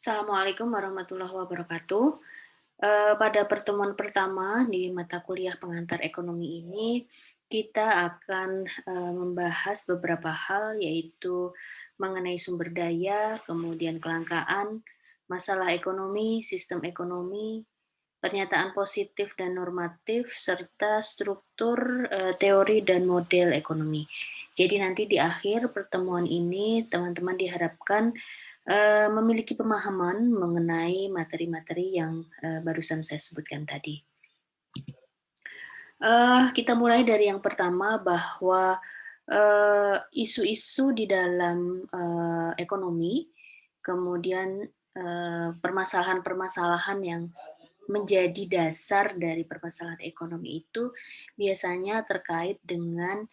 Assalamualaikum warahmatullahi wabarakatuh. Pada pertemuan pertama di mata kuliah pengantar ekonomi ini, kita akan membahas beberapa hal, yaitu mengenai sumber daya, kemudian kelangkaan, masalah ekonomi, sistem ekonomi, pernyataan positif dan normatif, serta struktur teori dan model ekonomi. Jadi nanti di akhir pertemuan ini, teman-teman diharapkan memiliki pemahaman mengenai materi-materi yang barusan saya sebutkan tadi. Kita mulai dari yang pertama bahwa isu-isu di dalam ekonomi, kemudian permasalahan-permasalahan yang menjadi dasar dari permasalahan ekonomi itu biasanya terkait dengan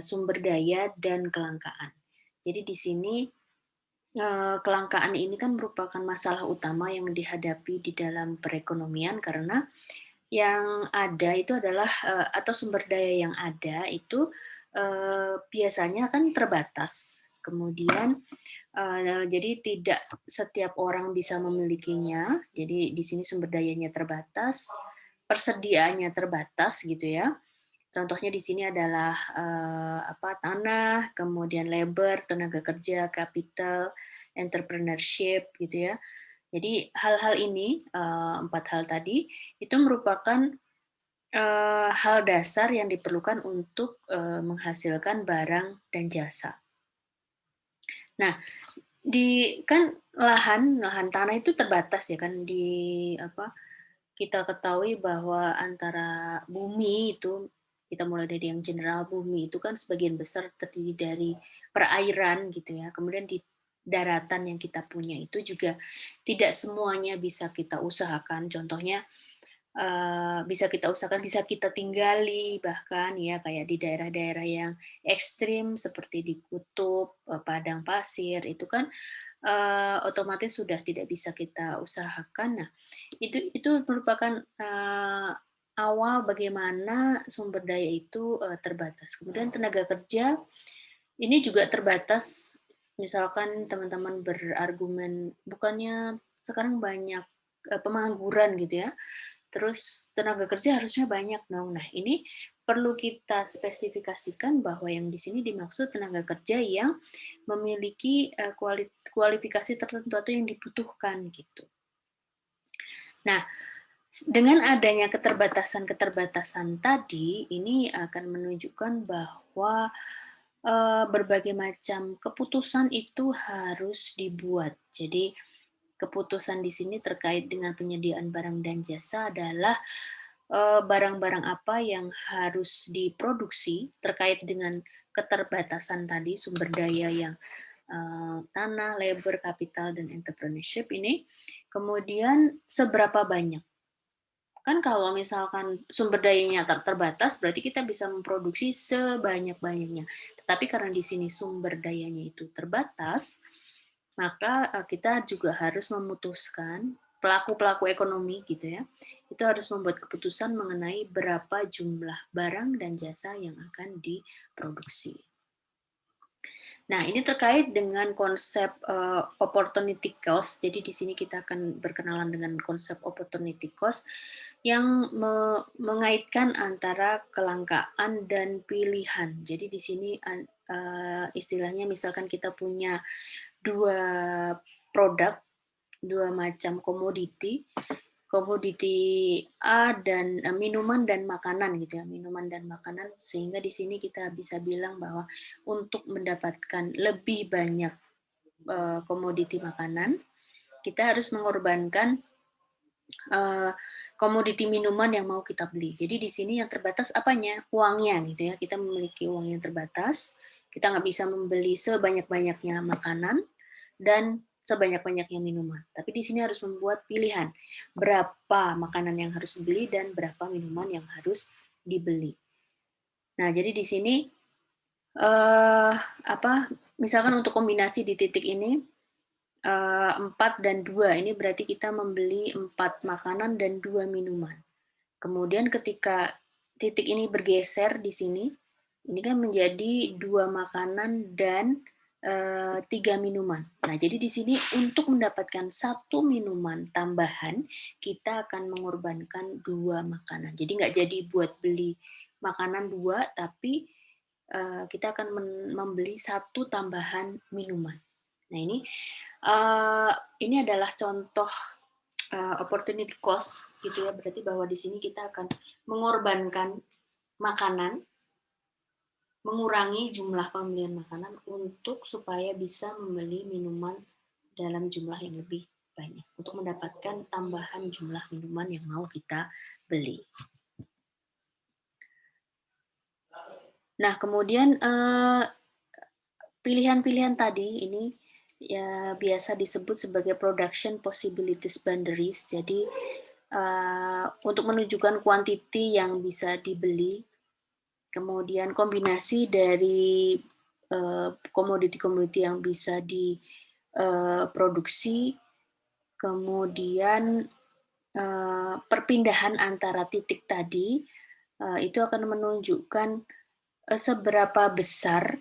sumber daya dan kelangkaan. Jadi di sini kelangkaan ini kan merupakan masalah utama yang dihadapi di dalam perekonomian karena yang ada itu adalah, atau sumber daya yang ada itu, biasanya kan terbatas. Kemudian, jadi tidak setiap orang bisa memilikinya, jadi di sini sumber dayanya terbatas, persediaannya terbatas gitu ya. Contohnya di sini adalah, tanah, kemudian labor, tenaga kerja, capital, entrepreneurship gitu ya. Jadi hal-hal ini, 4 hal tadi, itu merupakan, hal dasar yang diperlukan untuk, menghasilkan barang dan jasa. Nah, kan lahan lahan tanah itu terbatas ya kan kita ketahui bahwa antara bumi itu, kita mulai dari yang general, bumi itu kan sebagian besar terdiri dari perairan gitu ya, kemudian di daratan yang kita punya itu juga tidak semuanya bisa kita usahakan. Contohnya, bisa kita usahakan, bisa kita tinggali bahkan ya, kayak di daerah-daerah yang ekstrim seperti di kutub, padang pasir, itu kan, otomatis sudah tidak bisa kita usahakan. Nah, itu merupakan, awal bagaimana sumber daya itu, terbatas. Kemudian tenaga kerja, ini juga terbatas, misalkan teman-teman berargumen, bukannya sekarang banyak, pengangguran gitu ya, terus tenaga kerja harusnya banyak dong. Nah, ini perlu kita spesifikasikan bahwa yang di sini dimaksud tenaga kerja yang memiliki, kualifikasi tertentu atau yang dibutuhkan gitu. Nah, dengan adanya keterbatasan-keterbatasan tadi, ini akan menunjukkan bahwa, berbagai macam keputusan itu harus dibuat. Jadi, keputusan di sini terkait dengan penyediaan barang dan jasa adalah, barang-barang apa yang harus diproduksi terkait dengan keterbatasan tadi, sumber daya yang, tanah, labor, kapital, dan entrepreneurship ini, kemudian seberapa banyak. Kan kalau misalkan sumber dayanya terbatas, berarti kita bisa memproduksi sebanyak-banyaknya. Tetapi karena di sini sumber dayanya itu terbatas, maka, kita juga harus memutuskan, pelaku-pelaku ekonomi gitu ya, itu harus membuat keputusan mengenai berapa jumlah barang dan jasa yang akan diproduksi. Nah, ini terkait dengan konsep, opportunity cost. Jadi di sini kita akan berkenalan dengan konsep opportunity cost yang mengaitkan antara kelangkaan dan pilihan. Jadi di sini istilahnya misalkan kita punya 2 produk, 2 macam komoditi, komoditi A dan minuman dan makanan gitu ya, minuman dan makanan, sehingga di sini kita bisa bilang bahwa untuk mendapatkan lebih banyak, komoditi makanan, kita harus mengorbankan, eee, komoditi minuman yang mau kita beli. Jadi di sini yang terbatas apanya? Uangnya gitu ya, kita memiliki uang yang terbatas, kita nggak bisa membeli sebanyak-banyaknya makanan dan sebanyak-banyaknya minuman. Tapi di sini harus membuat pilihan, berapa makanan yang harus dibeli dan berapa minuman yang harus dibeli. Nah, jadi di sini, eee, misalkan untuk kombinasi di titik ini, 4 dan 2, ini berarti kita membeli 4 makanan dan 2 minuman. Kemudian ketika titik ini bergeser di sini, ini kan menjadi 2 makanan dan 3 minuman. Nah, jadi di sini untuk mendapatkan 1 minuman tambahan, kita akan mengorbankan 2 makanan. Jadi nggak jadi buat beli makanan 2, tapi kita akan membeli 1 tambahan minuman. Nah, ini adalah contoh opportunity cost gitu ya. Berarti bahwa di sini kita akan mengorbankan makanan, mengurangi jumlah pembelian makanan untuk supaya bisa membeli minuman dalam jumlah yang lebih banyak untuk mendapatkan tambahan jumlah minuman yang mau kita beli. Nah, kemudian pilihan-pilihan tadi ini ya biasa disebut sebagai production possibilities boundaries. Jadi untuk menunjukkan quantity yang bisa dibeli, kemudian kombinasi dari komoditi-komoditi yang bisa diproduksi, kemudian perpindahan antara titik tadi itu akan menunjukkan seberapa besar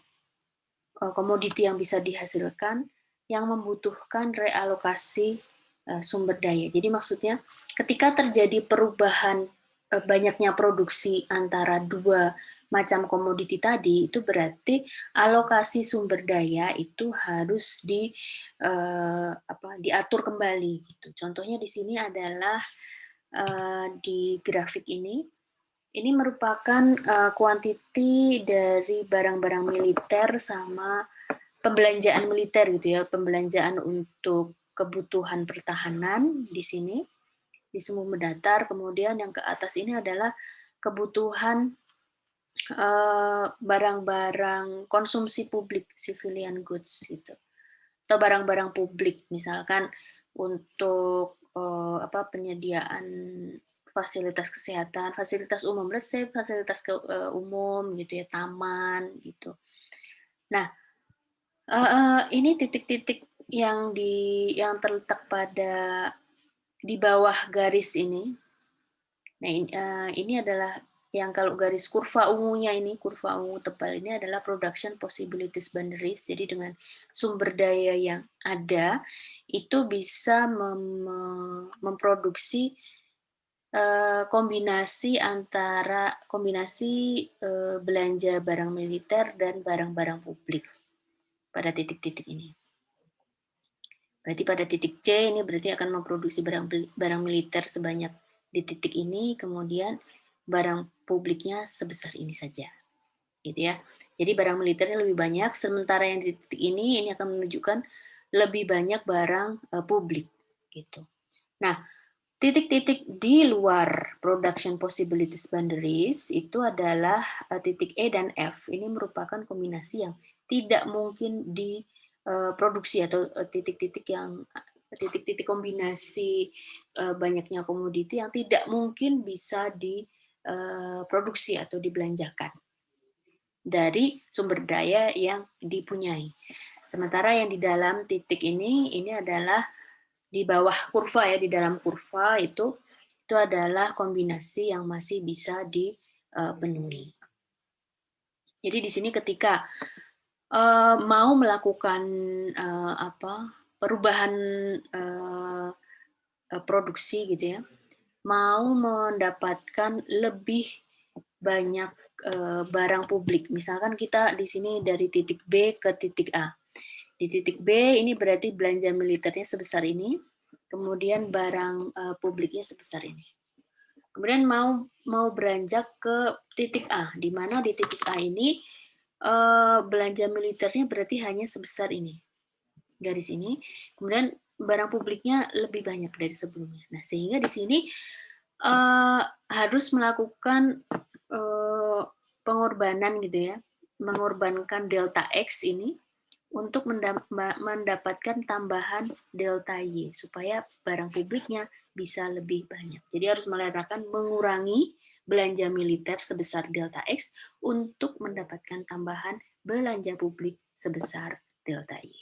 komoditi yang bisa dihasilkan yang membutuhkan realokasi sumber daya. Jadi maksudnya ketika terjadi perubahan banyaknya produksi antara 2 macam komoditi tadi, itu berarti alokasi sumber daya itu harus diatur kembali. Gitu. Contohnya di sini adalah di grafik ini merupakan kuantiti dari barang-barang militer sama pembelanjaan militer gitu ya, pembelanjaan untuk kebutuhan pertahanan di sini di Sumber Datar. Kemudian yang ke atas ini adalah kebutuhan barang-barang konsumsi publik, civilian goods gitu, atau barang-barang publik, misalkan untuk penyediaan fasilitas kesehatan, fasilitas umum, let's say fasilitas umum gitu ya, taman gitu. Nah, ini titik-titik yang terletak pada di bawah garis ini. Nah, ini adalah yang kalau garis kurva ungunya ini, kurva ungu tebal ini adalah production possibilities boundaries. Jadi dengan sumber daya yang ada, itu bisa memproduksi kombinasi antara belanja barang militer dan barang-barang publik pada titik-titik ini. Berarti pada titik C ini berarti akan memproduksi barang militer sebanyak di titik ini, kemudian barang publiknya sebesar ini saja, gitu ya. Jadi barang militernya lebih banyak, sementara yang di titik ini akan menunjukkan lebih banyak barang publik, gitu. Nah, titik-titik di luar production possibilities boundaries itu adalah titik E dan F. Ini merupakan kombinasi yang tidak mungkin diproduksi atau titik-titik kombinasi banyaknya komoditi yang tidak mungkin bisa diproduksi atau dibelanjakan dari sumber daya yang dipunyai. Sementara yang di dalam titik ini adalah di bawah kurva ya, di dalam kurva itu adalah kombinasi yang masih bisa dipenuhi. Jadi di sini ketika mau melakukan perubahan produksi gitu ya, mau mendapatkan lebih banyak barang publik. Misalkan kita di sini dari titik B ke titik A. Di titik B ini berarti belanja militernya sebesar ini, kemudian barang publiknya sebesar ini. Kemudian mau beranjak ke titik A, di mana di titik A ini belanja militernya berarti hanya sebesar ini, garis ini. Kemudian barang publiknya lebih banyak dari sebelumnya. Nah, sehingga di sini harus melakukan pengorbanan gitu ya, mengorbankan delta X ini untuk mendapatkan tambahan delta Y supaya barang publiknya bisa lebih banyak. Jadi harus mengurangi belanja militer sebesar delta X untuk mendapatkan tambahan belanja publik sebesar delta Y.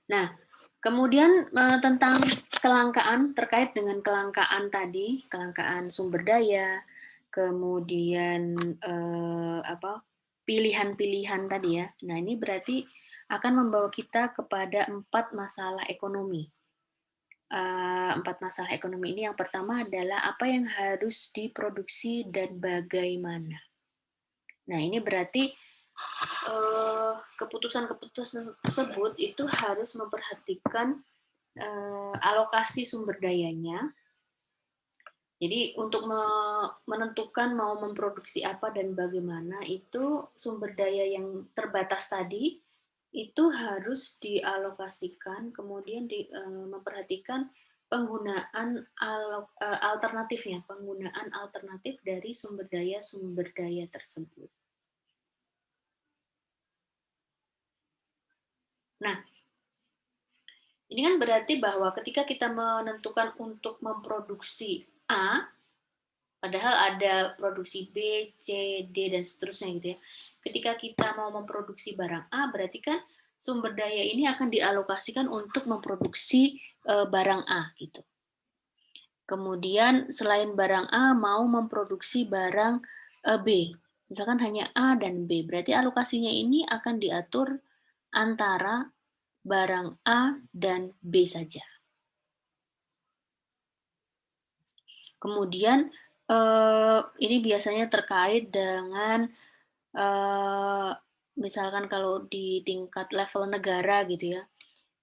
Nah, kemudian tentang kelangkaan, terkait dengan kelangkaan tadi, kelangkaan sumber daya, kemudian pilihan-pilihan tadi ya. Nah, ini berarti akan membawa kita kepada 4 masalah ekonomi. 4 masalah ekonomi ini yang pertama adalah apa yang harus diproduksi dan bagaimana. Nah, ini berarti keputusan-keputusan tersebut itu harus memperhatikan alokasi sumber dayanya. Jadi untuk menentukan mau memproduksi apa dan bagaimana itu sumber daya yang terbatas tadi itu harus dialokasikan, kemudian memperhatikan penggunaan alternatifnya, penggunaan alternatif dari sumber daya tersebut. Nah, ini kan berarti bahwa ketika kita menentukan untuk memproduksi A, padahal ada produksi B, C, D, dan seterusnya gitu ya. Ketika kita mau memproduksi barang A, berarti kan sumber daya ini akan dialokasikan untuk memproduksi barang A gitu. Kemudian selain barang A mau memproduksi barang B, misalkan hanya A dan B, berarti alokasinya ini akan diatur antara barang A dan B saja. Kemudian ini biasanya terkait dengan misalkan kalau di tingkat level negara gitu ya,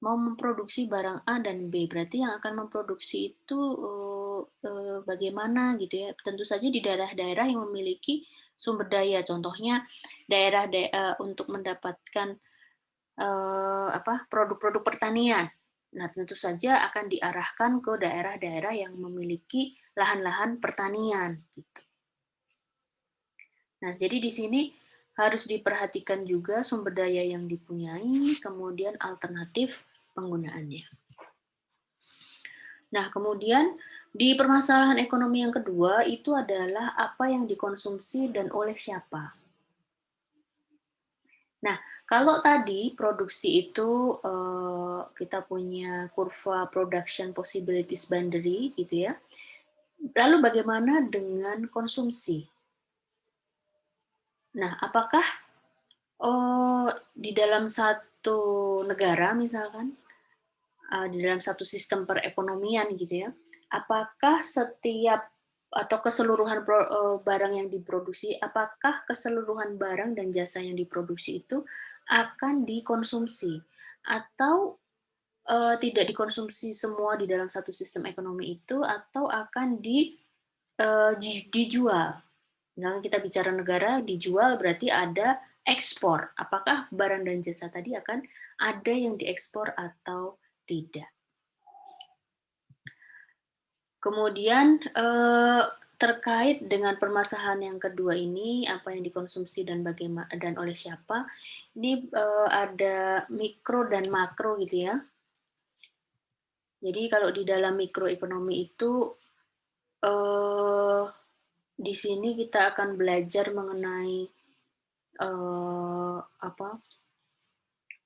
mau memproduksi barang A dan B, berarti yang akan memproduksi itu bagaimana gitu ya. Tentu saja di daerah-daerah yang memiliki sumber daya, contohnya daerah untuk mendapatkan produk-produk pertanian. Nah, tentu saja akan diarahkan ke daerah-daerah yang memiliki lahan-lahan pertanian gitu. Nah, jadi di sini harus diperhatikan juga sumber daya yang dipunyai, kemudian alternatif penggunaannya. Nah, kemudian di permasalahan ekonomi yang kedua itu adalah apa yang dikonsumsi dan oleh siapa. Nah, kalau tadi produksi itu kita punya kurva production possibilities boundary gitu ya. Lalu bagaimana dengan konsumsi? Nah, apakah di dalam satu negara misalkan, di dalam satu sistem perekonomian gitu ya, apakah setiap atau keseluruhan barang yang diproduksi, apakah keseluruhan barang dan jasa yang diproduksi itu akan dikonsumsi atau tidak dikonsumsi semua di dalam satu sistem ekonomi itu atau akan dijual. Misalnya kita bicara negara dijual berarti ada ekspor. Apakah barang dan jasa tadi akan ada yang diekspor atau tidak? Kemudian terkait dengan permasalahan yang kedua ini, apa yang dikonsumsi dan bagaimana dan oleh siapa, ini ada mikro dan makro gitu ya. Jadi kalau di dalam mikroekonomi itu di sini kita akan belajar mengenai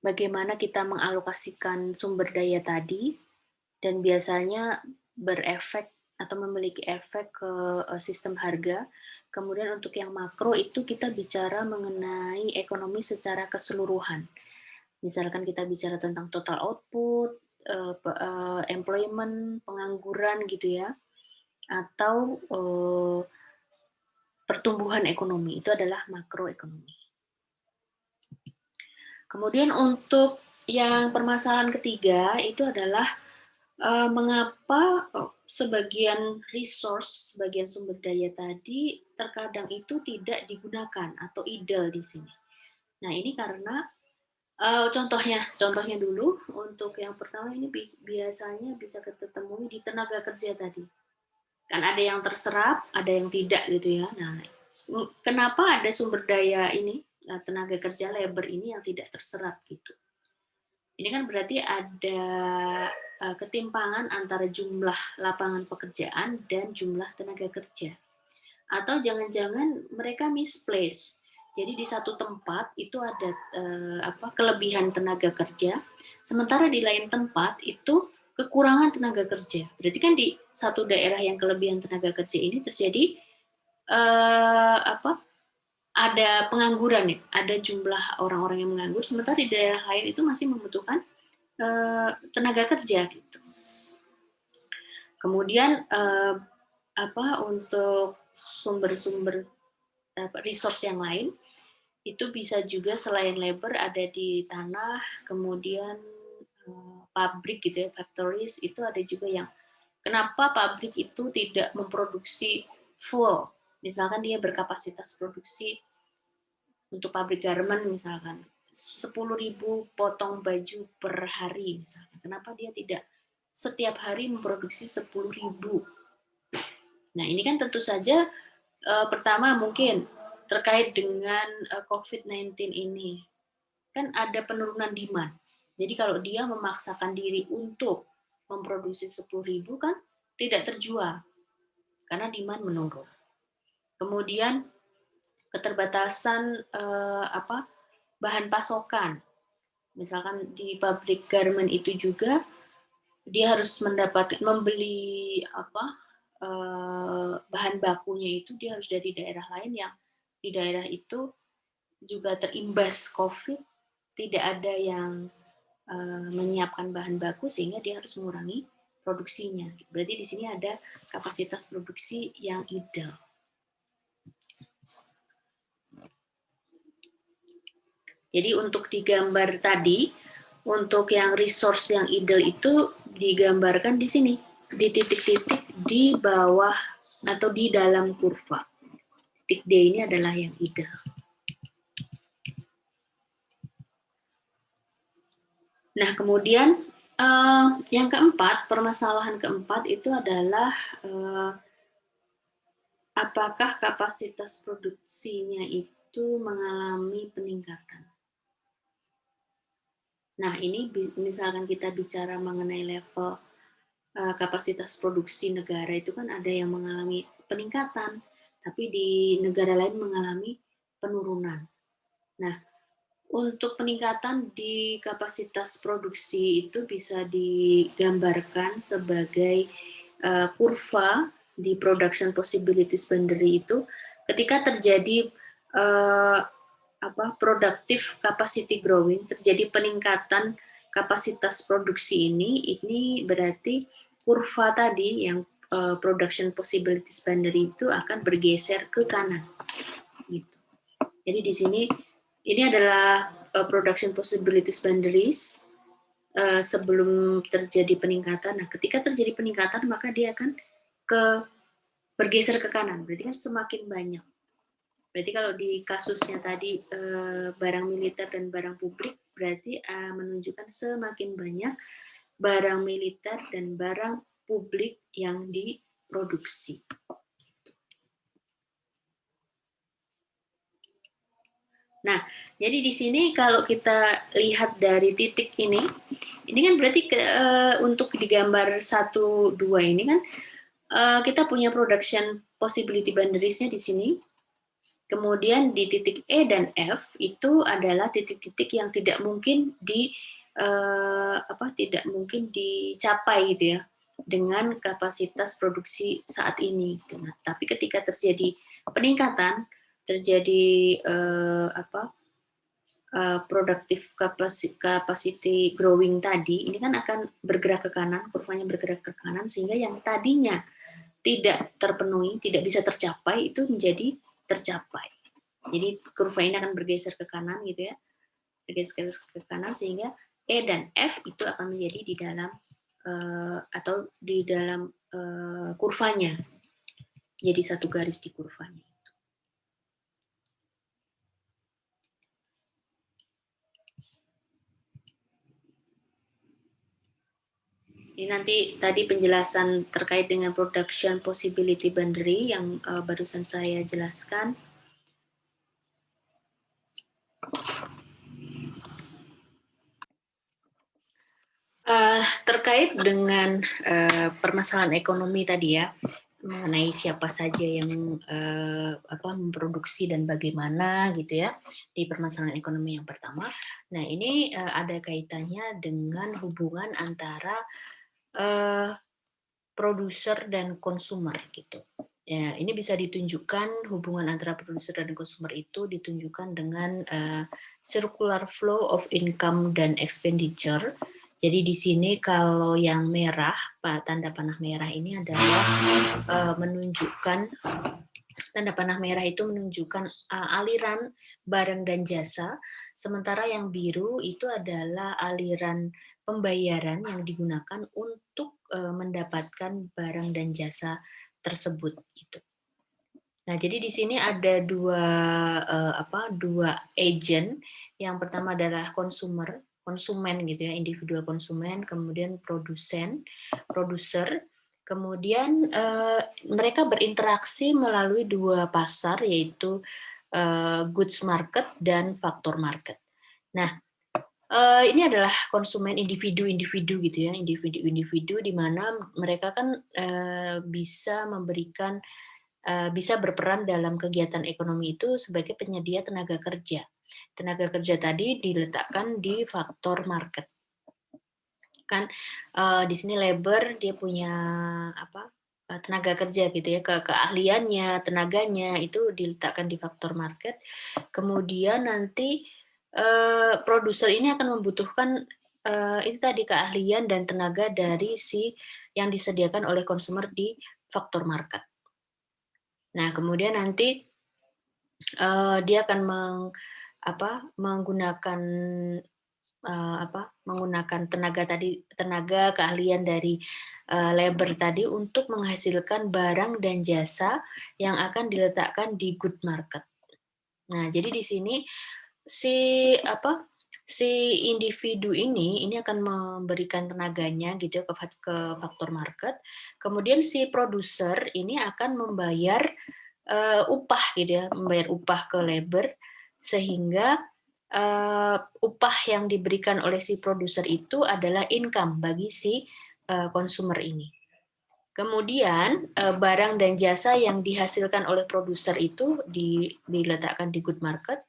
bagaimana kita mengalokasikan sumber daya tadi dan biasanya berefek atau memiliki efek ke sistem harga. Kemudian untuk yang makro itu kita bicara mengenai ekonomi secara keseluruhan. Misalkan kita bicara tentang total output, employment, pengangguran gitu ya, atau pertumbuhan ekonomi, itu adalah makroekonomi. Kemudian untuk yang permasalahan ketiga itu adalah mengapa sebagian resource, sebagian sumber daya tadi terkadang itu tidak digunakan atau idle di sini. Nah, ini karena contohnya dulu untuk yang pertama ini biasanya bisa kita temui di tenaga kerja tadi. Kan ada yang terserap, ada yang tidak gitu ya. Nah, kenapa ada sumber daya ini tenaga kerja labor ini yang tidak terserap gitu. Ini kan berarti ada ketimpangan antara jumlah lapangan pekerjaan dan jumlah tenaga kerja. Atau jangan-jangan mereka misplace. Jadi di satu tempat itu ada kelebihan tenaga kerja, sementara di lain tempat itu kekurangan tenaga kerja. Berarti kan di satu daerah yang kelebihan tenaga kerja ini terjadi ada pengangguran nih, ada jumlah orang-orang yang menganggur, sementara di daerah lain itu masih membutuhkan tenaga kerja gitu. Kemudian untuk sumber-sumber resource yang lain itu bisa juga selain labor ada di tanah, kemudian pabrik gitu ya, factories itu ada juga yang kenapa pabrik itu tidak memproduksi full, misalkan dia berkapasitas produksi untuk pabrik garment misalkan 10.000 potong baju per hari misalkan, kenapa dia tidak setiap hari memproduksi 10.000. Nah ini kan tentu saja pertama mungkin terkait dengan COVID-19 ini kan ada penurunan demand. Jadi kalau dia memaksakan diri untuk memproduksi 10.000 kan tidak terjual karena demand menurun. Kemudian keterbatasan bahan pasokan. Misalkan di pabrik garment itu juga dia harus membeli bahan bakunya itu dia harus dari daerah lain yang di daerah itu juga terimbas COVID, tidak ada yang menyiapkan bahan baku sehingga dia harus mengurangi produksinya. Berarti di sini ada kapasitas produksi yang ideal. Jadi untuk digambar tadi, untuk yang resource yang ideal itu digambarkan di sini, di titik-titik di bawah atau di dalam kurva. Titik D ini adalah yang ideal. Nah, kemudian yang keempat, permasalahan keempat itu adalah apakah kapasitas produksinya itu mengalami peningkatan. Nah, ini misalkan kita bicara mengenai level kapasitas produksi negara itu kan ada yang mengalami peningkatan, tapi di negara lain mengalami penurunan. Nah, untuk peningkatan di kapasitas produksi itu bisa digambarkan sebagai kurva di production possibilities boundary itu ketika terjadi productive capacity growing, terjadi peningkatan kapasitas produksi ini berarti kurva tadi yang production possibilities boundary itu akan bergeser ke kanan gitu. Jadi di sini ini adalah production possibilities boundaries sebelum terjadi peningkatan. Nah, ketika terjadi peningkatan maka dia akan bergeser ke kanan. Berarti kan semakin banyak. Berarti kalau di kasusnya tadi barang militer dan barang publik berarti menunjukkan semakin banyak barang militer dan barang publik yang diproduksi. Nah, jadi di sini kalau kita lihat dari titik ini kan berarti untuk digambar 1, 2 ini kan kita punya production possibility boundaries-nya di sini. Kemudian di titik E dan F itu adalah titik-titik yang tidak mungkin tidak mungkin dicapai gitu ya dengan kapasitas produksi saat ini. Gitu. Nah, tapi ketika terjadi peningkatan, terjadi productive capacity growing tadi, ini kan akan bergerak ke kanan, kurvanya bergerak ke kanan sehingga yang tadinya tidak terpenuhi, tidak bisa tercapai itu menjadi tercapai. Jadi kurva ini akan bergeser ke kanan gitu ya, bergeser ke kanan sehingga E dan F itu akan menjadi di dalam atau di dalam kurvanya, jadi satu garis di kurvanya. Ini nanti tadi penjelasan terkait dengan production possibility boundary yang barusan saya jelaskan. Terkait dengan permasalahan ekonomi tadi ya, mengenai siapa saja yang memproduksi dan bagaimana gitu ya di permasalahan ekonomi yang pertama. Nah ini ada kaitannya dengan hubungan antara produser dan konsumer gitu. Ya, ini bisa ditunjukkan hubungan antara produser dan consumer itu ditunjukkan dengan circular flow of income dan expenditure. Jadi di sini kalau yang merah, tanda panah merah ini adalah menunjukkan, tanda panah merah itu menunjukkan aliran barang dan jasa, sementara yang biru itu adalah aliran pembayaran yang digunakan untuk mendapatkan barang dan jasa tersebut gitu. Nah, jadi di sini ada dua agent. Yang pertama adalah konsumen gitu ya, individual konsumen, kemudian produser, kemudian mereka berinteraksi melalui dua pasar, yaitu goods market dan faktor market. Nah, ini adalah konsumen individu-individu gitu ya, individu-individu di mana mereka kan bisa berperan dalam kegiatan ekonomi itu sebagai penyedia tenaga kerja. Tenaga kerja tadi diletakkan di faktor market. Kan di sini labor dia punya tenaga kerja gitu ya, keahliannya, tenaganya itu diletakkan di faktor market. Kemudian nanti produser ini akan membutuhkan itu tadi keahlian dan tenaga dari si yang disediakan oleh konsumer di faktor market. Nah, kemudian nanti dia akan menggunakan tenaga keahlian dari labor tadi untuk menghasilkan barang dan jasa yang akan diletakkan di good market. Nah, jadi di sini si individu ini akan memberikan tenaganya gitu ya ke faktor market. Kemudian si produser ini akan membayar upah gitu ya, membayar upah ke labor, sehingga upah yang diberikan oleh si produser itu adalah income bagi si konsumer ini. Kemudian barang dan jasa yang dihasilkan oleh produser itu diletakkan di good market.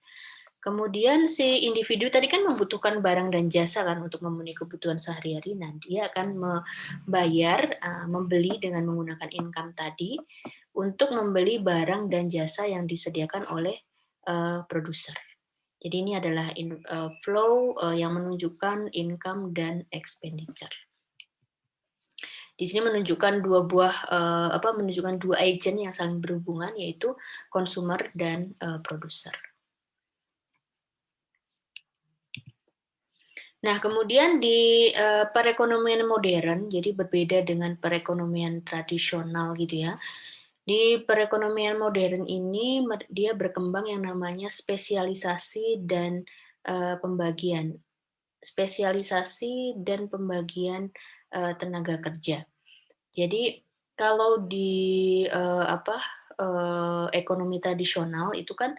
Kemudian si individu tadi kan membutuhkan barang dan jasa kan untuk memenuhi kebutuhan sehari-hari. Nah, dia akan membayar, membeli dengan menggunakan income tadi untuk membeli barang dan jasa yang disediakan oleh produser. Jadi ini adalah flow yang menunjukkan income dan expenditure. Di sini menunjukkan menunjukkan dua agent yang saling berhubungan, yaitu consumer dan produser. Nah, kemudian di perekonomian modern, jadi berbeda dengan perekonomian tradisional gitu ya. Di perekonomian modern ini dia berkembang yang namanya spesialisasi dan pembagian. Spesialisasi dan pembagian tenaga kerja. Jadi kalau di ekonomi tradisional itu kan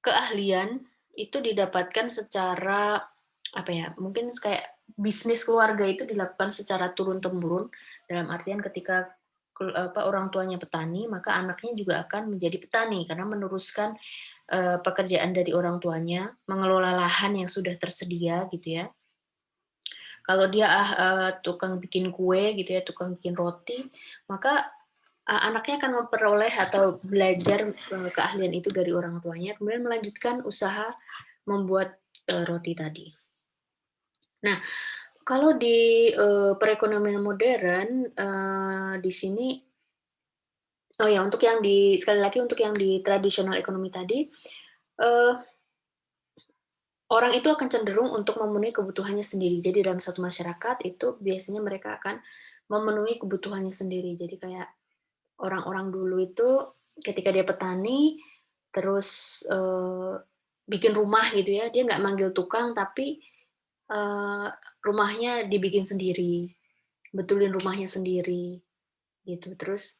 keahlian itu didapatkan secara mungkin kayak bisnis keluarga itu dilakukan secara turun-temurun, dalam artian ketika orang tuanya petani, maka anaknya juga akan menjadi petani karena meneruskan pekerjaan dari orang tuanya, mengelola lahan yang sudah tersedia gitu ya. Kalau dia tukang bikin kue gitu ya, tukang bikin roti, maka anaknya akan memperoleh atau belajar keahlian itu dari orang tuanya, kemudian melanjutkan usaha membuat roti tadi. Nah, kalau di perekonomian modern, di sini, untuk yang sekali lagi untuk yang di tradisional ekonomi tadi, orang itu akan cenderung untuk memenuhi kebutuhannya sendiri. Jadi dalam satu masyarakat itu biasanya mereka akan memenuhi kebutuhannya sendiri. Jadi kayak orang-orang dulu itu ketika dia petani, terus bikin rumah gitu ya, dia nggak manggil tukang, tapi rumahnya dibikin sendiri, betulin rumahnya sendiri, gitu. Terus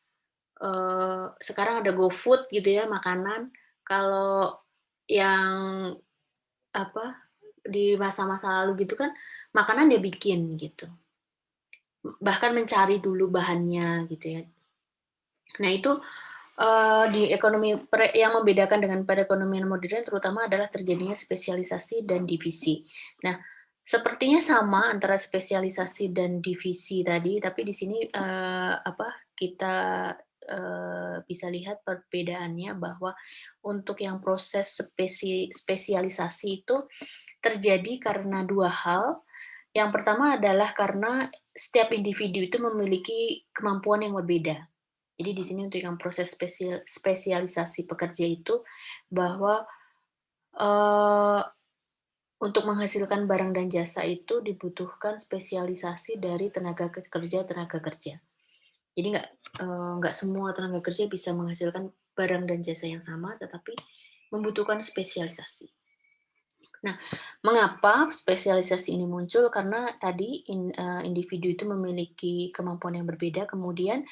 sekarang ada GoFood gitu ya, makanan. Kalau yang di masa-masa lalu gitu kan, makanan dia bikin gitu. Bahkan mencari dulu bahannya gitu ya. Nah itu di ekonomi yang membedakan dengan perekonomian modern terutama adalah terjadinya spesialisasi dan divisi. Nah, sepertinya sama antara spesialisasi dan divisi tadi, tapi di sini kita bisa lihat perbedaannya bahwa untuk yang proses spesialisasi itu terjadi karena 2 hal. Yang pertama adalah karena setiap individu itu memiliki kemampuan yang berbeda. Jadi di sini untuk yang proses spesialisasi pekerja itu bahwa, eee, untuk menghasilkan barang dan jasa itu dibutuhkan spesialisasi dari tenaga kerja. Jadi nggak semua tenaga kerja bisa menghasilkan barang dan jasa yang sama, tetapi membutuhkan spesialisasi. Nah, mengapa spesialisasi ini muncul? Karena tadi individu itu memiliki kemampuan yang berbeda, kemudian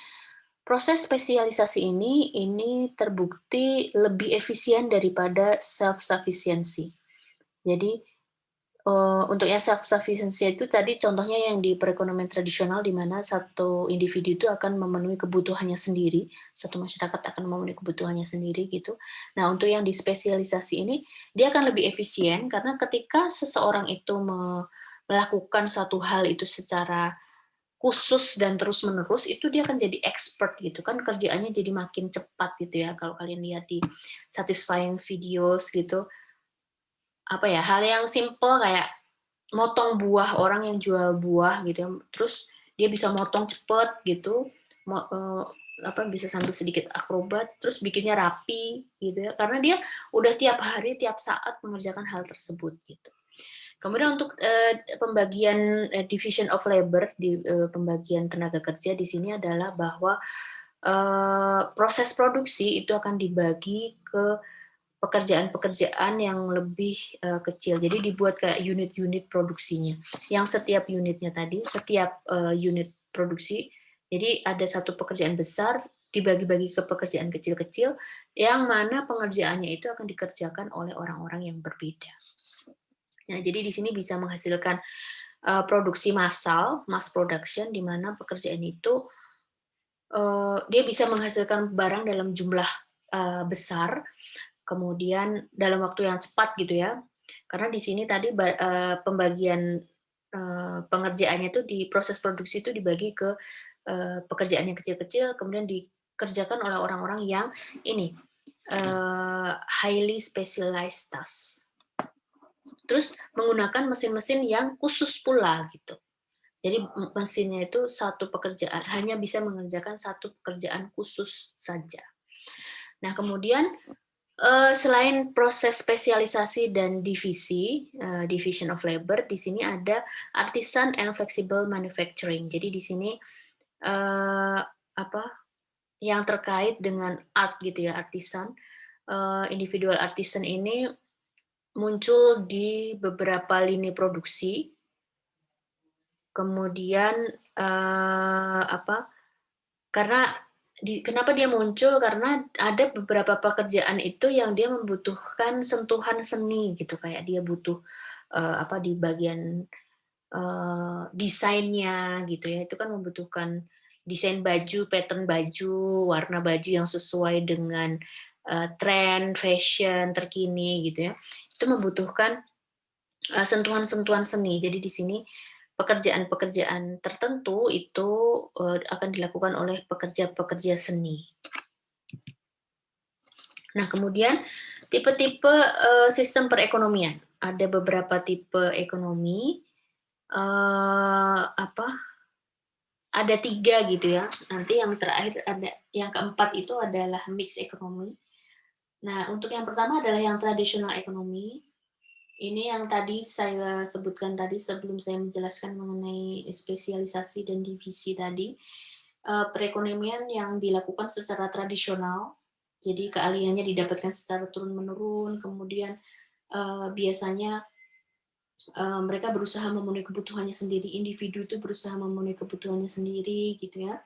proses spesialisasi ini terbukti lebih efisien daripada self-sufficiency. Jadi, untuk yang self-sufficiency itu tadi contohnya yang di perekonomian tradisional di mana satu individu itu akan memenuhi kebutuhannya sendiri, satu masyarakat akan memenuhi kebutuhannya sendiri gitu. Nah, untuk yang di spesialisasi ini, dia akan lebih efisien karena ketika seseorang itu melakukan satu hal itu secara khusus dan terus-menerus, itu dia akan jadi expert gitu kan, kerjaannya jadi makin cepat gitu ya, kalau kalian lihat di satisfying videos gitu, apa ya, hal yang simple kayak motong buah, orang yang jual buah gitu ya, terus dia bisa motong cepet gitu, bisa sambil sedikit akrobat, terus bikinnya rapi gitu ya, karena dia udah tiap hari, tiap saat mengerjakan hal tersebut gitu. Kemudian untuk, pembagian, division of labor di, pembagian tenaga kerja di sini adalah bahwa, proses produksi itu akan dibagi ke pekerjaan-pekerjaan yang lebih, kecil. Jadi dibuat kayak unit-unit produksinya, yang setiap unitnya tadi, setiap, unit produksi, jadi ada satu pekerjaan besar, dibagi-bagi ke pekerjaan kecil-kecil, yang mana pengerjaannya itu akan dikerjakan oleh orang-orang yang berbeda. Nah, jadi di sini bisa menghasilkan, produksi massal, mass production, di mana pekerjaan itu, dia bisa menghasilkan barang dalam jumlah, besar, kemudian dalam waktu yang cepat gitu ya. Karena di sini tadi pembagian, pengerjaannya itu di proses produksi itu dibagi ke, pekerjaan yang kecil-kecil, kemudian dikerjakan oleh orang-orang yang ini, highly specialized task. Terus menggunakan mesin-mesin yang khusus pula gitu. Jadi mesinnya itu satu pekerjaan, hanya bisa mengerjakan satu pekerjaan khusus saja. Nah, kemudian selain proses spesialisasi dan divisi, division of labor, di sini ada artisan and flexible manufacturing. Jadi di sini, apa, yang terkait dengan art gitu ya, artisan, individual artisan ini muncul di beberapa lini produksi, kemudian, karena kenapa dia muncul, karena ada beberapa pekerjaan itu yang dia membutuhkan sentuhan seni gitu, kayak dia butuh, di bagian, desainnya gitu ya, itu kan membutuhkan desain baju, pattern baju, warna baju yang sesuai dengan, tren fashion terkini gitu ya. Itu membutuhkan, sentuhan-sentuhan seni. Jadi di sini pekerjaan-pekerjaan tertentu itu, akan dilakukan oleh pekerja-pekerja seni. Nah, kemudian tipe-tipe, sistem perekonomian. Ada beberapa tipe ekonomi, ada 3 gitu ya. Nanti yang terakhir yang keempat itu adalah mix ekonomi. Nah, untuk yang pertama adalah yang tradisional ekonomi. Ini yang tadi saya sebutkan tadi sebelum saya menjelaskan mengenai spesialisasi dan divisi tadi. Perekonomian yang dilakukan secara tradisional, jadi keahliannya didapatkan secara turun-menurun, kemudian, biasanya, mereka berusaha memenuhi kebutuhannya sendiri, individu itu berusaha memenuhi kebutuhannya sendiri, gitu ya.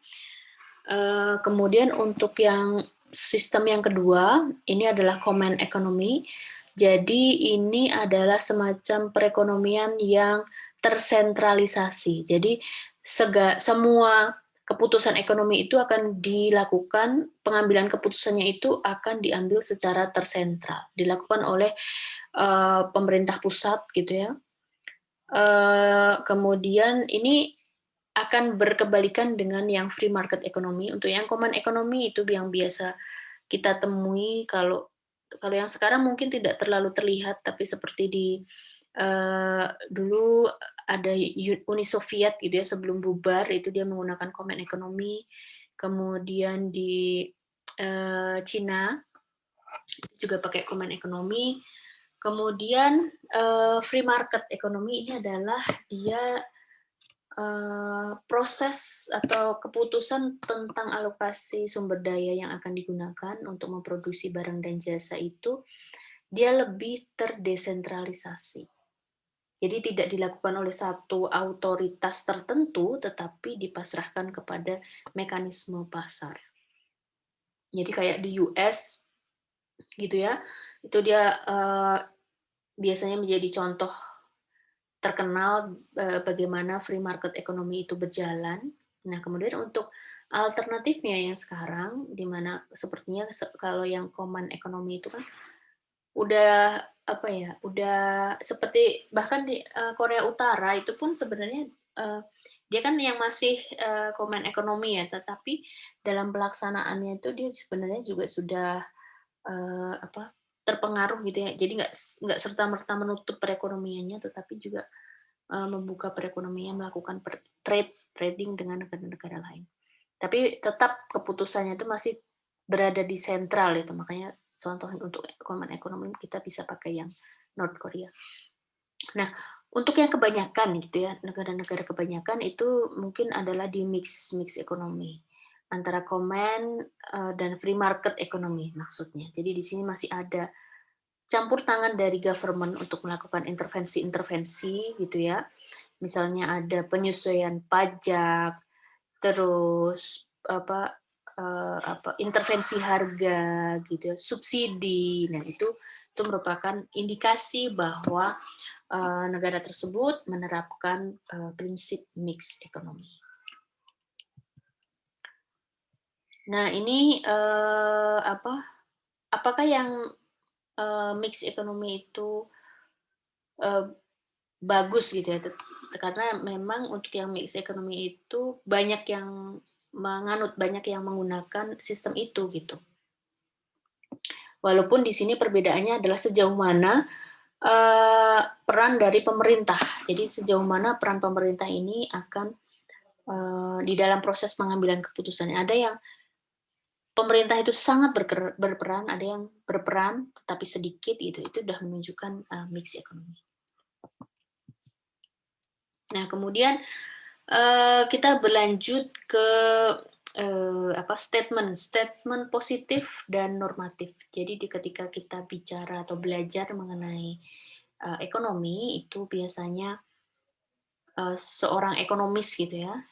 Kemudian untuk yang sistem yang kedua, ini adalah command economy. Jadi ini adalah semacam perekonomian yang tersentralisasi. Jadi semua keputusan ekonomi itu akan dilakukan, pengambilan keputusannya itu akan diambil secara tersentral, dilakukan oleh, pemerintah pusat gitu ya. Kemudian ini akan berkebalikan dengan yang free market economy. Untuk yang common economy itu yang biasa kita temui kalau yang sekarang mungkin tidak terlalu terlihat, tapi seperti dulu ada Uni Soviet gitu ya, sebelum bubar itu dia menggunakan common economy. Kemudian di, Cina juga pakai common economy. Kemudian, free market economy ini adalah dia proses atau keputusan tentang alokasi sumber daya yang akan digunakan untuk memproduksi barang dan jasa itu, dia lebih terdesentralisasi. Jadi tidak dilakukan oleh satu otoritas tertentu, tetapi dipasrahkan kepada mekanisme pasar. Jadi kayak di US gitu ya, itu dia biasanya menjadi contoh terkenal bagaimana free market economy itu berjalan. Nah, kemudian untuk alternatifnya yang sekarang, di mana sepertinya kalau yang common economy itu kan udah apa ya, udah seperti bahkan di Korea Utara itu pun sebenarnya dia kan yang masih common economy ya, tetapi dalam pelaksanaannya itu dia sebenarnya juga sudah apa terpengaruh gitu ya. Jadi nggak serta merta menutup perekonomiannya, tetapi juga membuka perekonomian, melakukan trading dengan negara-negara lain. Tapi tetap keputusannya itu masih berada di sentral itu, makanya contohnya untuk common economy kita bisa pakai yang North Korea. Nah, untuk yang kebanyakan gitu ya, negara-negara kebanyakan itu mungkin adalah di mix ekonomi antara common dan free market economy maksudnya. Jadi di sini masih ada campur tangan dari government untuk melakukan intervensi-intervensi gitu ya. Misalnya ada penyesuaian pajak, terus intervensi harga gitu ya, subsidi. Nah, itu merupakan indikasi bahwa negara tersebut menerapkan prinsip mix ekonomi. Nah, ini apakah yang mix ekonomi itu bagus gitu ya, karena memang untuk yang mix ekonomi itu banyak yang banyak yang menggunakan sistem itu gitu. Walaupun di sini perbedaannya adalah sejauh mana peran dari pemerintah. Jadi sejauh mana peran pemerintah ini akan di dalam proses pengambilan keputusan. Ada yang pemerintah itu sangat berperan, ada yang berperan tetapi sedikit gitu. Itu sudah menunjukkan mix ekonomi. Nah, kemudian kita berlanjut ke statement positif dan normatif. Jadi ketika kita bicara atau belajar mengenai ekonomi itu biasanya seorang ekonomis gitu ya,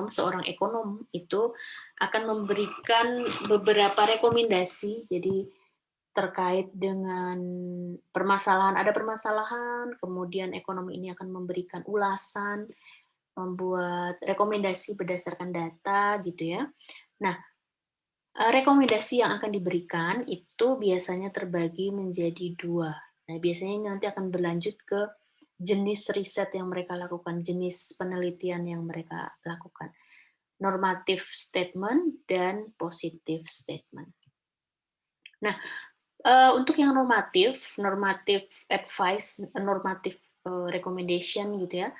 seorang ekonom itu akan memberikan beberapa rekomendasi. Jadi terkait dengan ada permasalahan, kemudian ekonomi ini akan memberikan ulasan, membuat rekomendasi berdasarkan data gitu ya. Nah, rekomendasi yang akan diberikan itu biasanya terbagi menjadi 2. Nah, biasanya ini nanti akan berlanjut ke jenis riset yang mereka lakukan, jenis penelitian yang mereka lakukan. Normative statement dan positive statement. Nah, untuk yang normatif advice, normative recommendation gitu ya,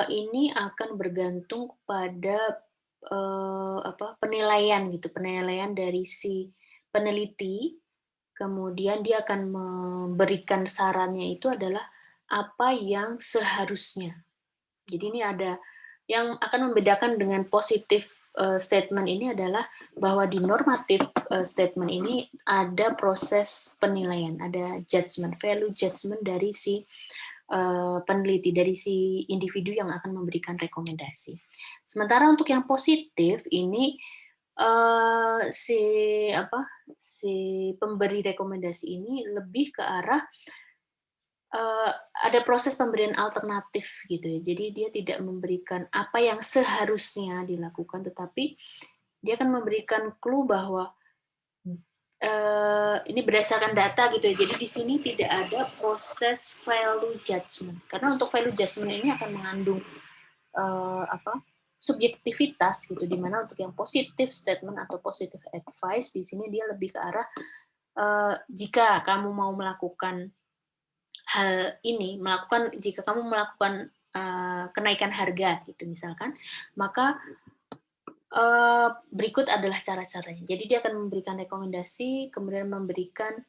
ini akan bergantung pada penilaian gitu, penilaian dari si peneliti, kemudian dia akan memberikan sarannya itu adalah apa yang seharusnya. Jadi ini ada yang akan membedakan dengan positif statement ini adalah bahwa di normatif statement ini ada proses penilaian, ada value judgment dari si peneliti, dari si individu yang akan memberikan rekomendasi. Sementara untuk yang positif ini si pemberi rekomendasi ini lebih ke arah ada proses pemberian alternatif gitu ya. Jadi dia tidak memberikan apa yang seharusnya dilakukan, tetapi dia akan memberikan clue bahwa ini berdasarkan data gitu ya. Jadi di sini tidak ada proses value judgment. Karena untuk value judgment ini akan mengandung subjektivitas gitu, dimana untuk yang positive statement atau positive advice di sini dia lebih ke arah jika kamu mau melakukan hal ini, jika kamu melakukan kenaikan harga gitu misalkan, maka berikut adalah cara-caranya. Jadi dia akan memberikan rekomendasi, kemudian memberikan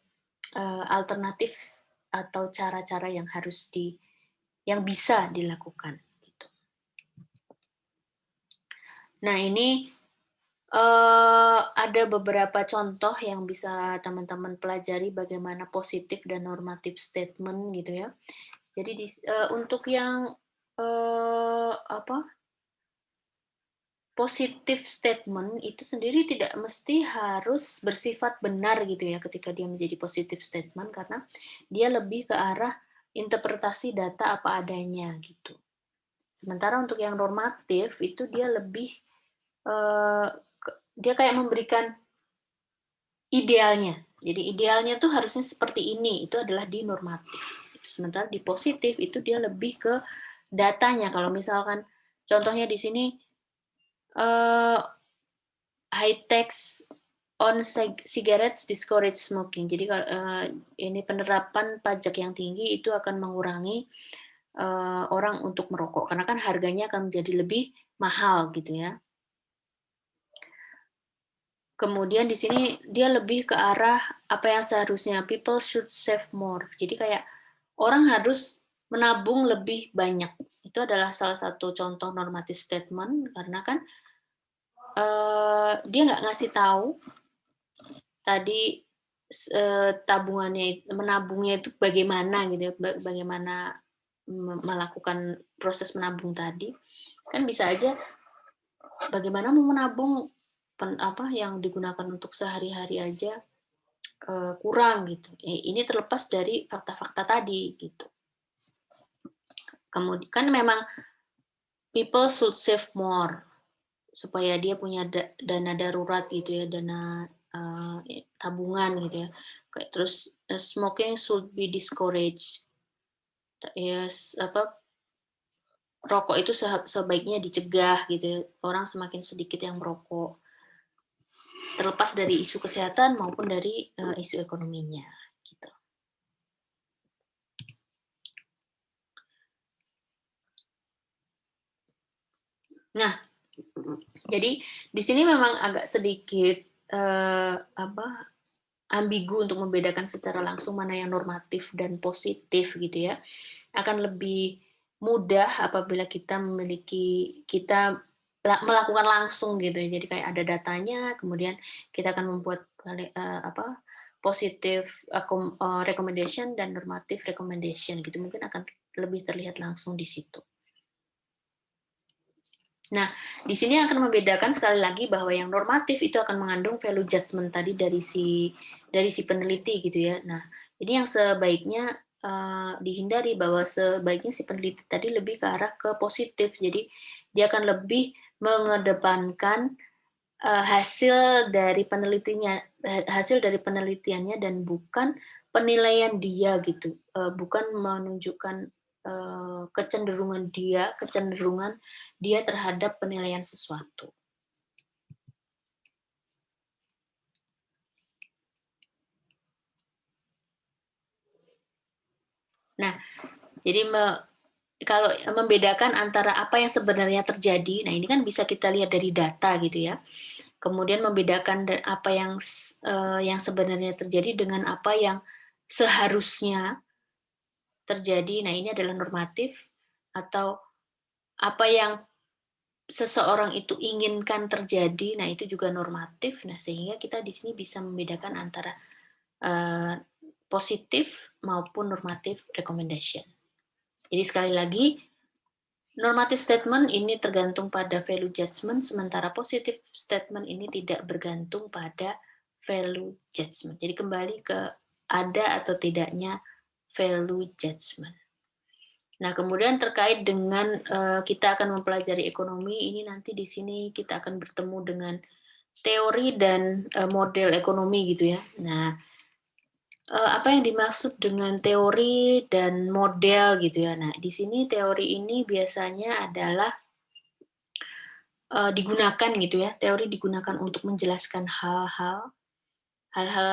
alternatif atau cara-cara yang bisa dilakukan gitu. Nah, ini ada beberapa contoh yang bisa teman-teman pelajari bagaimana positif dan normatif statement gitu ya. Jadi untuk yang positif statement itu sendiri tidak mesti harus bersifat benar gitu ya ketika dia menjadi positif statement, karena dia lebih ke arah interpretasi data apa adanya gitu. Sementara untuk yang normatif itu dia lebih dia kayak memberikan idealnya. Jadi idealnya tuh harusnya seperti ini, itu adalah di normatif. Sementara di positif itu dia lebih ke datanya. Kalau misalkan contohnya di sini high tax on cigarettes discourage smoking. Jadi ini penerapan pajak yang tinggi itu akan mengurangi orang untuk merokok karena kan harganya akan menjadi lebih mahal gitu ya. Kemudian di sini dia lebih ke arah apa yang seharusnya people should save more. Jadi kayak orang harus menabung lebih banyak. Itu adalah salah satu contoh normative statement karena kan dia nggak ngasih tahu tadi menabungnya itu bagaimana gitu ya, bagaimana melakukan proses menabung tadi. Kan bisa aja bagaimana mau menabung yang digunakan untuk sehari-hari aja kurang gitu. Ini terlepas dari fakta-fakta tadi gitu. Kemudian kan memang people should save more supaya dia punya dana darurat gitu ya, dana tabungan gitu ya. Terus smoking should be discouraged. Yes, rokok itu sebaiknya dicegah gitu ya. Orang semakin sedikit yang merokok. Terlepas dari isu kesehatan maupun dari isu ekonominya gitu. Nah, jadi di sini memang agak sedikit ambigu untuk membedakan secara langsung mana yang normatif dan positif gitu ya. Akan lebih mudah apabila kita melakukan langsung gitu ya. Jadi kayak ada datanya, kemudian kita akan membuat positif recommendation dan normatif recommendation gitu. Mungkin akan lebih terlihat langsung di situ. Nah, di sini akan membedakan sekali lagi bahwa yang normatif itu akan mengandung value judgment tadi dari si peneliti gitu ya. Nah, ini yang sebaiknya dihindari, bahwa sebaiknya si peneliti tadi lebih ke arah ke positif. Jadi dia akan lebih mengedepankan hasil dari penelitiannya dan bukan penilaian dia gitu. Bukan menunjukkan kecenderungan dia terhadap penilaian sesuatu. Nah, jadi kalau membedakan antara apa yang sebenarnya terjadi, nah ini kan bisa kita lihat dari data gitu ya. Kemudian membedakan apa yang sebenarnya terjadi dengan apa yang seharusnya terjadi. Nah, ini adalah normatif, atau apa yang seseorang itu inginkan terjadi. Nah, itu juga normatif. Nah, sehingga kita di sini bisa membedakan antara positif maupun normatif recommendation. Jadi sekali lagi, normative statement ini tergantung pada value judgment, sementara positive statement ini tidak bergantung pada value judgment. Jadi kembali ke ada atau tidaknya value judgment. Nah, kemudian terkait dengan kita akan mempelajari ekonomi, ini nanti di sini kita akan bertemu dengan teori dan model ekonomi gitu ya. Nah, apa yang dimaksud dengan teori dan model gitu ya. Nah, di sini teori ini biasanya adalah digunakan gitu ya, teori digunakan untuk menjelaskan hal-hal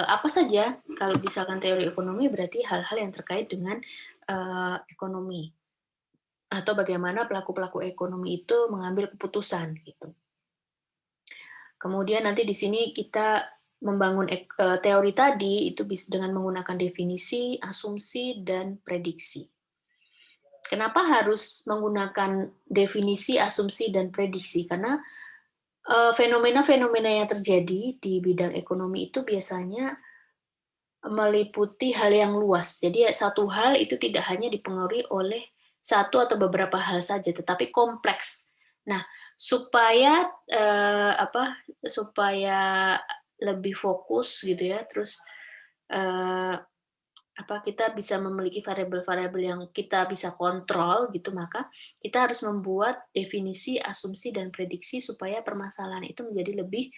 apa saja. Kalau misalkan teori ekonomi berarti hal-hal yang terkait dengan ekonomi atau bagaimana pelaku-pelaku ekonomi itu mengambil keputusan gitu. Kemudian nanti di sini kita membangun teori tadi itu dengan menggunakan definisi, asumsi, dan prediksi. Kenapa harus menggunakan definisi, asumsi, dan prediksi? Karena fenomena-fenomena yang terjadi di bidang ekonomi itu biasanya meliputi hal yang luas. Jadi satu hal itu tidak hanya dipengaruhi oleh satu atau beberapa hal saja, tetapi kompleks. Nah, supaya supaya lebih fokus gitu ya, terus eh, kita bisa memiliki variabel-variabel yang kita bisa kontrol gitu, maka kita harus membuat definisi, asumsi, dan prediksi supaya permasalahan itu menjadi lebih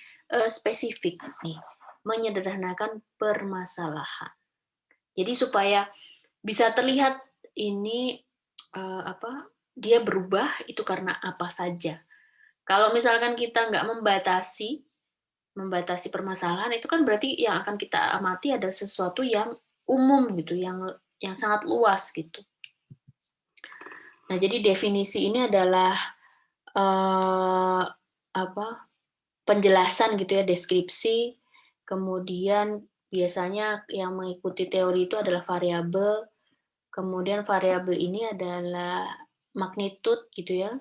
spesifik nih, menyederhanakan permasalahan. Jadi supaya bisa terlihat ini dia berubah itu karena apa saja. Kalau misalkan kita nggak membatasi permasalahan itu kan berarti yang akan kita amati adalah sesuatu yang umum gitu, yang sangat luas gitu. Nah, jadi definisi ini adalah penjelasan gitu ya, deskripsi. Kemudian biasanya yang mengikuti teori itu adalah variabel. Kemudian variabel ini adalah magnitude gitu ya,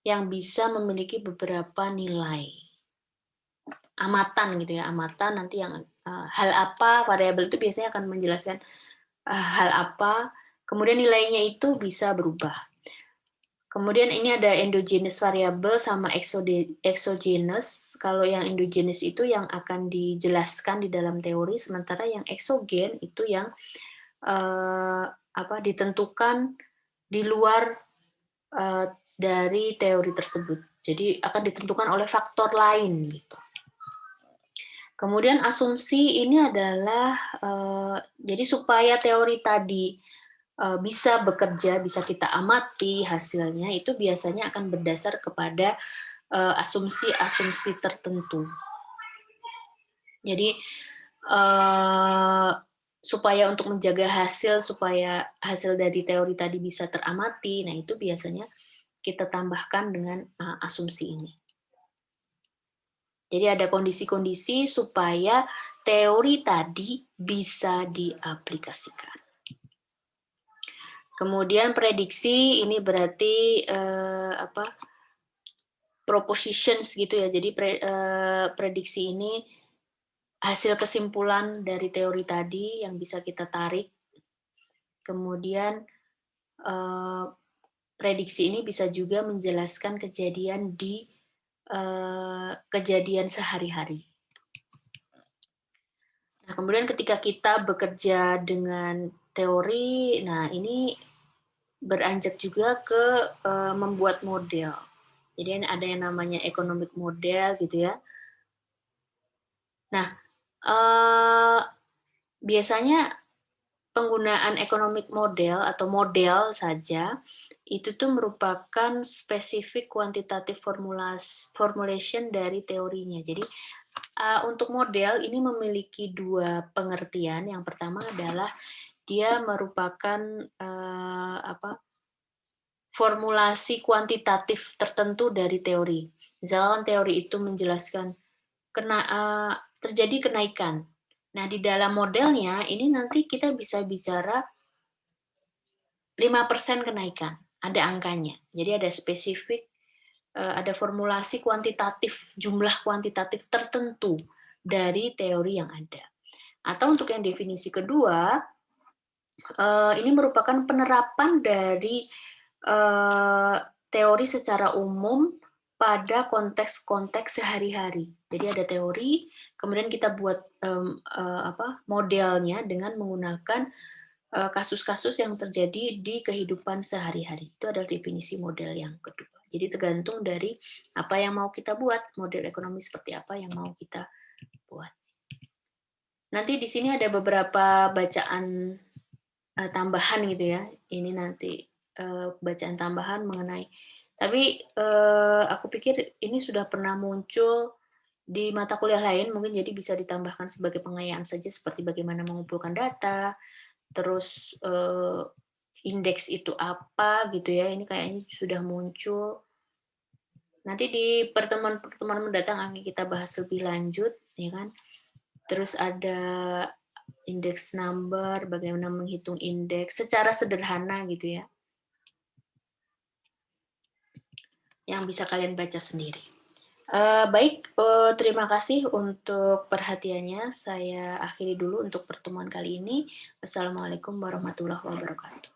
yang bisa memiliki beberapa nilai. Amatan gitu ya, amatan nanti yang hal apa, variabel itu biasanya akan menjelaskan hal apa, kemudian nilainya itu bisa berubah. Kemudian ini ada endogenous variable sama exogenous. Kalau yang endogenous itu yang akan dijelaskan di dalam teori, sementara yang exogen itu yang ditentukan di luar dari teori tersebut. Jadi akan ditentukan oleh faktor lain gitu. Kemudian asumsi ini adalah jadi supaya teori tadi bisa bekerja, bisa kita amati hasilnya, itu biasanya akan berdasar kepada asumsi-asumsi tertentu. Jadi supaya untuk menjaga hasil, supaya hasil dari teori tadi bisa teramati, nah itu biasanya kita tambahkan dengan asumsi ini. Jadi ada kondisi-kondisi supaya teori tadi bisa diaplikasikan. Kemudian prediksi ini berarti propositions gitu ya. Jadi prediksi ini hasil kesimpulan dari teori tadi yang bisa kita tarik. Kemudian prediksi ini bisa juga menjelaskan kejadian di kejadian sehari-hari. Nah, kemudian ketika kita bekerja dengan teori, nah ini beranjak juga ke membuat model. Jadi ada yang namanya economic model gitu ya. Nah, biasanya penggunaan economic model atau model saja itu tuh merupakan spesifik quantitative formulation dari teorinya. Jadi untuk model ini memiliki dua pengertian. Yang pertama adalah dia merupakan formulasi kuantitatif tertentu dari teori. Misalkan teori itu menjelaskan terjadi kenaikan. Nah, di dalam modelnya ini nanti kita bisa bicara 5% kenaikan, ada angkanya. Jadi ada spesifik, ada formulasi kuantitatif, jumlah kuantitatif tertentu dari teori yang ada. Atau untuk yang definisi kedua, ini merupakan penerapan dari teori secara umum pada konteks-konteks sehari-hari. Jadi ada teori, kemudian kita buat modelnya dengan menggunakan kasus-kasus yang terjadi di kehidupan sehari-hari. Itu adalah definisi model yang kedua. Jadi tergantung dari apa yang mau kita buat, model ekonomi seperti apa yang mau kita buat. Nanti di sini ada beberapa bacaan tambahan gitu ya. Ini nanti bacaan tambahan mengenai Tapi, aku pikir ini sudah pernah muncul di mata kuliah lain, mungkin jadi bisa ditambahkan sebagai pengayaan saja seperti bagaimana mengumpulkan data, terus, indeks itu apa gitu ya, ini kayaknya sudah muncul. Nanti di pertemuan-pertemuan mendatang akan kita bahas lebih lanjut, ya kan. Terus ada index number, bagaimana menghitung indeks secara sederhana gitu ya, yang bisa kalian baca sendiri. Baik, terima kasih untuk perhatiannya. Saya akhiri dulu untuk pertemuan kali ini. Wassalamualaikum warahmatullahi wabarakatuh.